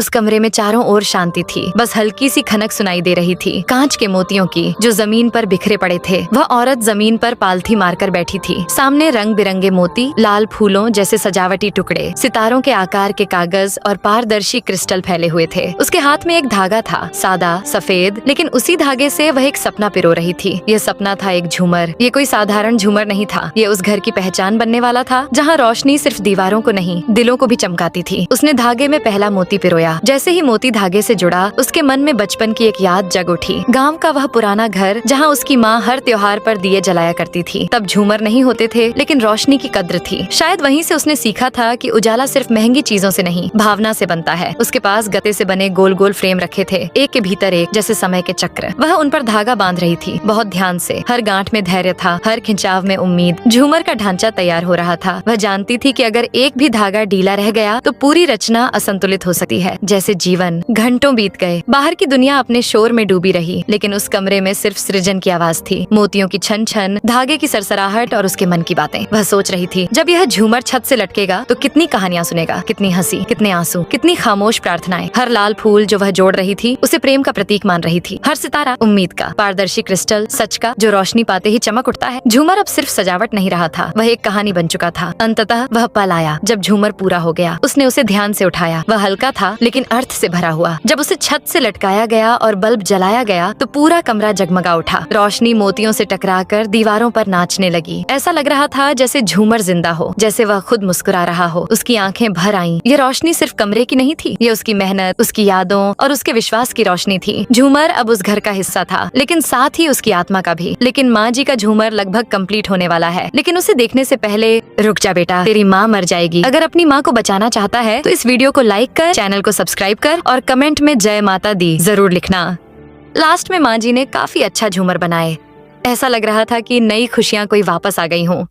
उस कमरे में चारों ओर शांति थी, बस हल्की सी खनक सुनाई दे रही थी कांच के मोतियों की जो जमीन पर बिखरे पड़े थे। वह औरत जमीन पर पालथी मारकर बैठी थी। सामने रंग बिरंगे मोती, लाल फूलों जैसे सजावटी टुकड़े, सितारों के आकार के कागज और पारदर्शी क्रिस्टल फैले हुए थे। उसके हाथ में एक धागा था, सादा सफेद, लेकिन उसी धागे से वह एक सपना पिरो रही थी। यह सपना था एक झूमर। ये कोई साधारण झूमर नहीं था, ये उस घर की पहचान बनने वाला था जहाँ रोशनी सिर्फ दीवारों को नहीं, दिलों को भी चमकाती थी। उसने धागे में पहला मोती पिरोया। जैसे ही मोती धागे से जुड़ा, उसके मन में बचपन की एक याद जग उठी। गांव का वह पुराना घर जहाँ उसकी माँ हर त्योहार पर दिए जलाया करती थी। तब झूमर नहीं होते थे, लेकिन रोशनी की कद्र थी। शायद वहीं से उसने सीखा था कि उजाला सिर्फ महंगी चीजों से नहीं, भावना से बनता है। उसके पास गते से बने गोल गोल फ्रेम रखे थे, एक के भीतर एक, जैसे समय के चक्र। वह उन पर धागा बांध रही थी, बहुत ध्यान से। हर गांठ में धैर्य था, हर खिंचाव में उम्मीद। झूमर का ढांचा तैयार हो रहा था। वह जानती थी कि अगर एक भी धागा ढीला रह गया तो पूरी रचना असंतुलित हो सकती है। जैसे जीवन। घंटों बीत गए, बाहर की दुनिया अपने शोर में डूबी रही, लेकिन उस कमरे में सिर्फ सृजन की आवाज थी। मोतियों की छन छन, धागे की सरसराहट और उसके मन की बातें। वह सोच रही थी, जब यह झूमर छत से लटकेगा तो कितनी कहानियां सुनेगा, कितनी हंसी, कितने आंसू, कितनी खामोश प्रार्थनाएं। हर लाल फूल जो वह जोड़ रही थी उसे प्रेम का प्रतीक मान रही थी। हर सितारा उम्मीद का, पारदर्शी क्रिस्टल सच का जो रोशनी पाते ही चमक उठता है। झूमर अब सिर्फ सजावट नहीं रहा था, वह एक कहानी बन चुका था। अंततः वह पल आया जब झूमर पूरा हो गया। उसने उसे ध्यान से उठाया। वह हल्का था लेकिन अर्थ से भरा हुआ। जब उसे छत से लटकाया गया और बल्ब जलाया गया तो पूरा कमरा जगमगा उठा। रोशनी मोतियों से टकराकर दीवारों पर नाचने लगी। ऐसा लग रहा था जैसे झूमर जिंदा हो, जैसे वह खुद मुस्कुरा रहा हो। उसकी आंखें भर आईं। ये रोशनी सिर्फ कमरे की नहीं थी, ये उसकी मेहनत, उसकी यादों और उसके विश्वास की रोशनी थी। झूमर अब उस घर का हिस्सा था, लेकिन साथ ही उसकी आत्मा का भी। लेकिन माँ जी का झूमर लगभग कंप्लीट होने वाला है, लेकिन उसे देखने से पहले रुक जा बेटा, तेरी माँ मर जाएगी। अगर अपनी माँ को बचाना चाहता है तो इस वीडियो को लाइक कर, चैनल को सब्सक्राइब कर और कमेंट में जय माता दी जरूर लिखना। लास्ट में माँ जी ने काफी अच्छा झूमर बनाए। ऐसा लग रहा था कि नई खुशियाँ कोई वापस आ गई हों।